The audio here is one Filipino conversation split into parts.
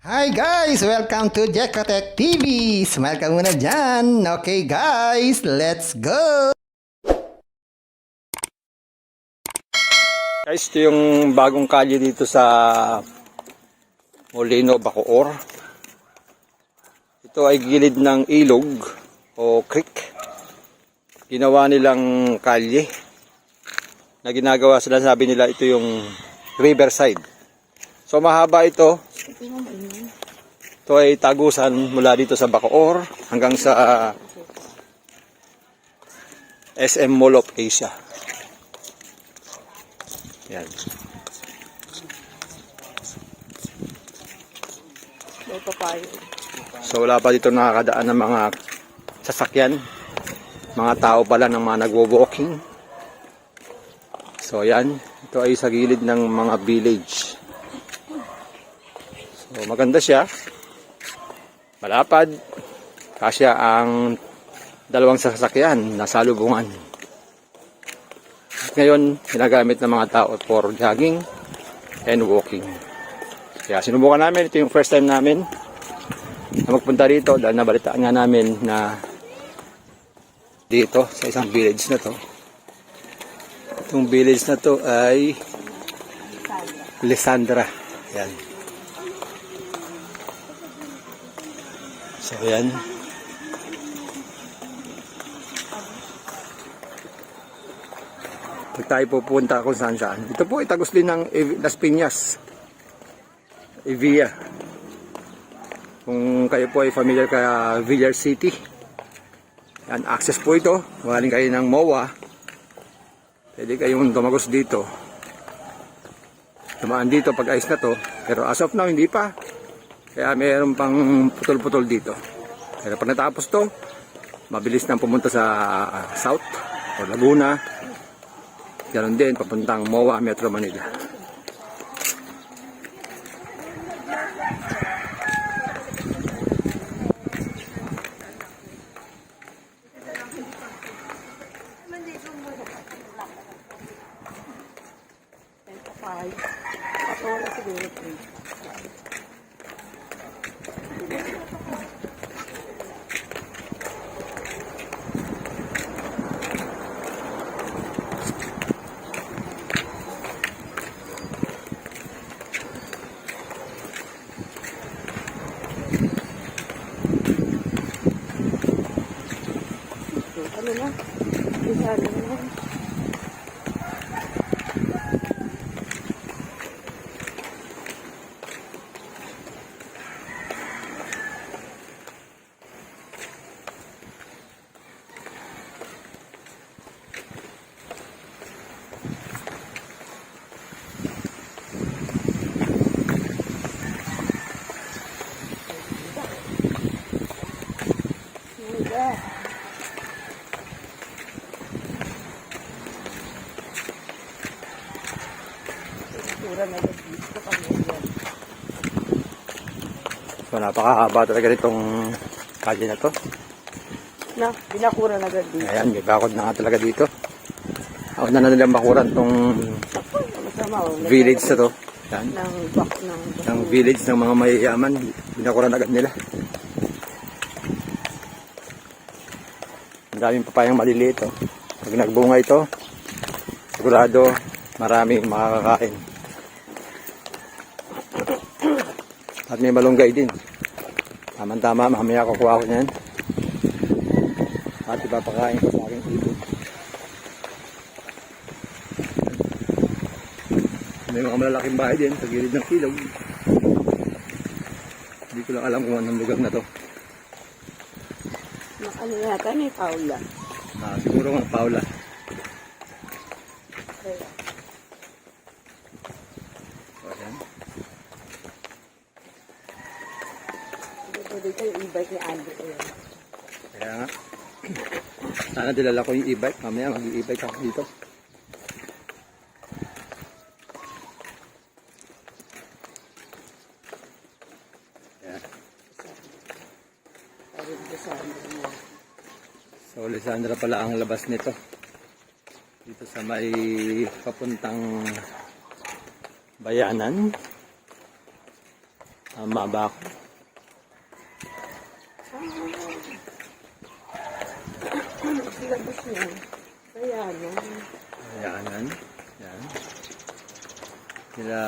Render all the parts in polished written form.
Hi guys! Welcome to Jekotech TV! Smile ka muna dyan! Okay guys, let's go! Guys, ito yung bagong kalye dito sa Molino, Bacoor. Ito ay gilid ng ilog o creek. Ginawa nilang kalye na ginagawa sila, sabi nila ito yung riverside. So mahaba ito. Ito ay tagusan mula dito sa Bacoor hanggang sa SM Mall of Asia. Yan. So wala pa dito nakakadaan ng mga sasakyan. Mga tao pala ng mga nagwo-walking. So yan, ito ay sa gilid ng mga village. So maganda siya. Malapad. Kasya ang dalawang sasakyan na salubungan. Ngayon, ginagamit ng mga tao for jogging and walking. Kaya sinubukan namin, ito yung first time namin na magpunta dito dahil nabalitaan nga namin na dito sa isang village na to. Itong village na to ay Lisandra. Yan. So yan. Pag tayo pupunta kung saan saan. Ito po ay tagos din ng Las Piñas, Evia. Kung kayo po ay familiar kaya Villar City. Yan, access po ito. Galing kayo ng MOA. Pwede kayong tumagos dito. Tumaan dito pag ayos na to. Pero as of now, hindi pa. Kaya mayroon pang putol-putol dito. Pero pag natapos to, mabilis nang pumunta sa South o Laguna. Ganon din, papuntang MOA, Metro Manila. Ano na? Isa na. So napakahaba talaga nitong kalye na to. Na, binakura na agad dito. Ayan, may bakod na nga talaga dito. Ako na nilang bakuran tong village na to. Yan. Ng village ng mga mayayaman. Binakuran agad nila. Ang daming papayang maliliit. Oh. Pag nagbunga ito, sigurado maraming makakakain. At may malunggay din. Tama-tama, mamaya kukuha ko niyan. At ipapakain ko sa aking ibon. May mga malalaking bahay din sa gilid ng ilog. Hindi ko lang alam kung anong lugar na to. Ano yata, may Paula. Siguro nga Paula. Dito yung e-bike ni Andy. Kaya nga. Sana dilala ko yung e-bike. Mamaya mag-e-bike ako dito. Ayan. So Lisandra pala ang labas nito. Dito sa may papuntang Bayanan. Tama ba ako? Labas niya. Kaya no. Ayan. Yan. Sila...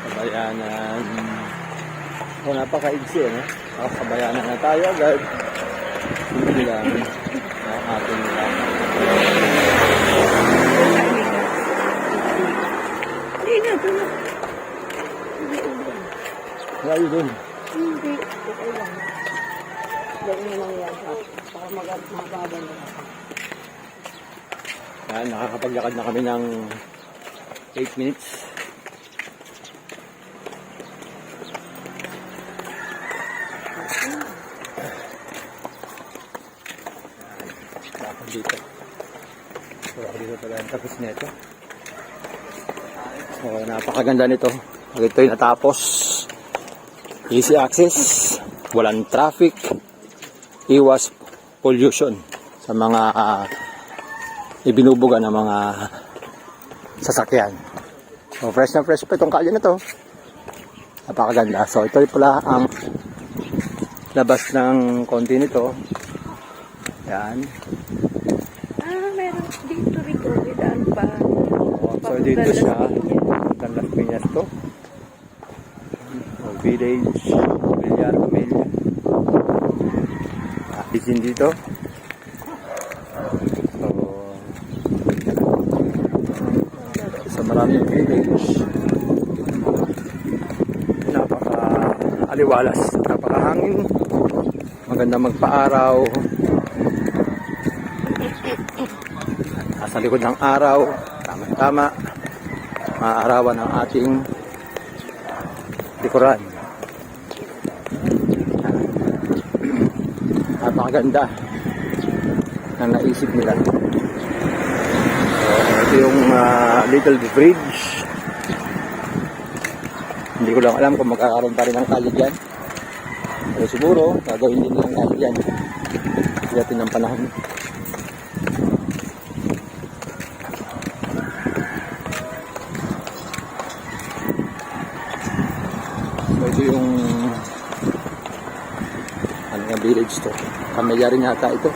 Kabayanan. O, napaka-igsi, no? Kabayanan na tayo agad. Hindi lang ang ating nila. Hindi na, doon na. Hindi ulan. Layo dun. Hindi. Okay lang. Ganyan na lang yan. Baka magababa na. Yan, nakakapaglakad na kami ng 8 minutes. Ako dito. So, ako dito pala ang tapos nito. So, napakaganda nito. Ito'y natapos. Easy access. Walang traffic. Iwas pollution sa mga ibinubuga ng mga sasakyan. So, fresh na fresh pa itong kalye na to. Napakaganda. So, ito pala ang labas ng konti nito. Yan. Meron dito rito. Daan pa. So, dito siya. Ang Las Piñas to. So, village. Villar, Camellia. Isin dito. So, maraming village. Napaka-aliwalas. Napakahangin. Maganda magpa-araw. Nasa likod ng araw. Tama-tama. Maaarawan ang ating likuran. Napakaganda na naisip nila. So, ito yung little bridge. Hindi ko lang alam kung magkakaroon pa rin ng kalye dyan. Pero siguro, gagawin din ng kalye dyan. Sigatin ng panahon. So, ito yung ano nga village to. Camellia rin yata ito.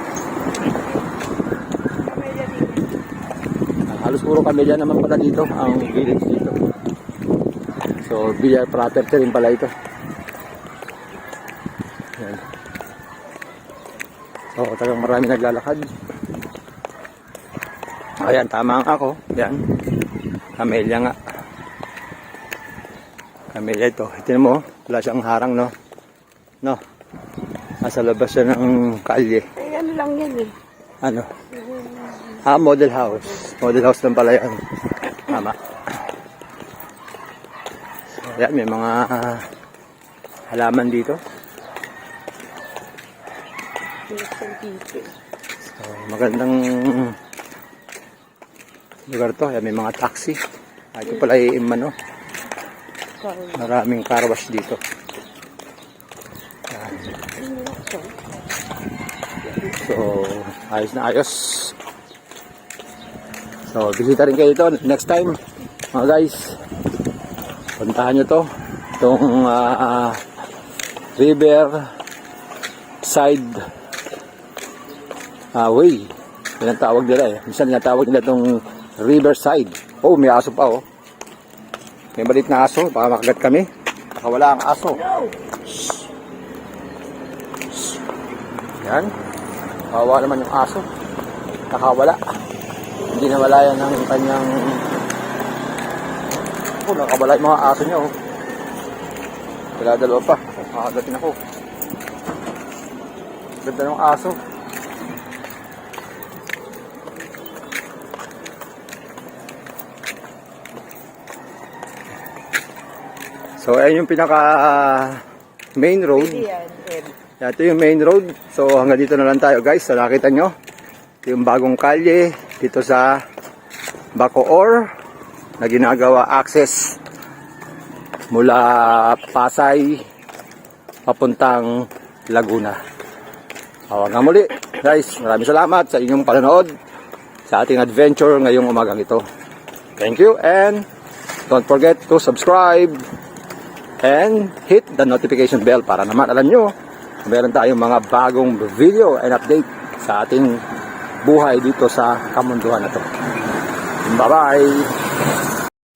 Halos puro Camellia naman pala dito. Ang village dito. So, Villar Property rin pala ito. Yan. So, talagang marami naglalakad. Ayan, tama ang ako. Yan. Camellia nga. Camellia ito. Ito mo, wala siyang harang, no? No? Nasa labas siya ng kalye. Ay, ano lang yan eh. Ano? Model house. Model house lang pala yan. Tama. So, yan, may mga halaman dito. So, magandang lugar to. Yan, may mga taxi. Ito pala ay Imano. Maraming car wash dito. Yan. So, ayos na ayos. So, bisita rin kayo dito next time. Mga guys, puntahan nyo to. Itong river side way. Yan ang tawag nila eh. Minsan tinatawag nila itong riverside. Oh, may aso pa oh. May maliit na aso. Baka makagat kami. Baka wala ang aso. Yan. Kawawa naman yung aso. Nakawala. Hindi nawala yan ng kanyang... Oh, nakawala yung mga aso niya oh. Wala dalawa pa. Makakagatin ako. Ganda ng aso. So, ayan yung pinaka main road. Ito yung main road. So, hanggang dito na lang tayo guys. So, nakita nyo. Ito yung bagong kalye dito sa Bacoor na ginagawa access mula Pasay papuntang Laguna. Hanggang muli guys. Maraming salamat sa inyong panonood sa ating adventure ngayong umagang ito. Thank you and Don't forget to subscribe and hit the notification bell para naman alam nyo meron tayong mga bagong video and update sa ating buhay dito sa kamunduhan na to. Bye-bye!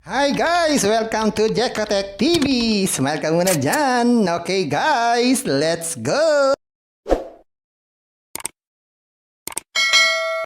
Hi guys! Welcome to Jekotech TV! Smile ka muna dyan! Okay guys, let's go!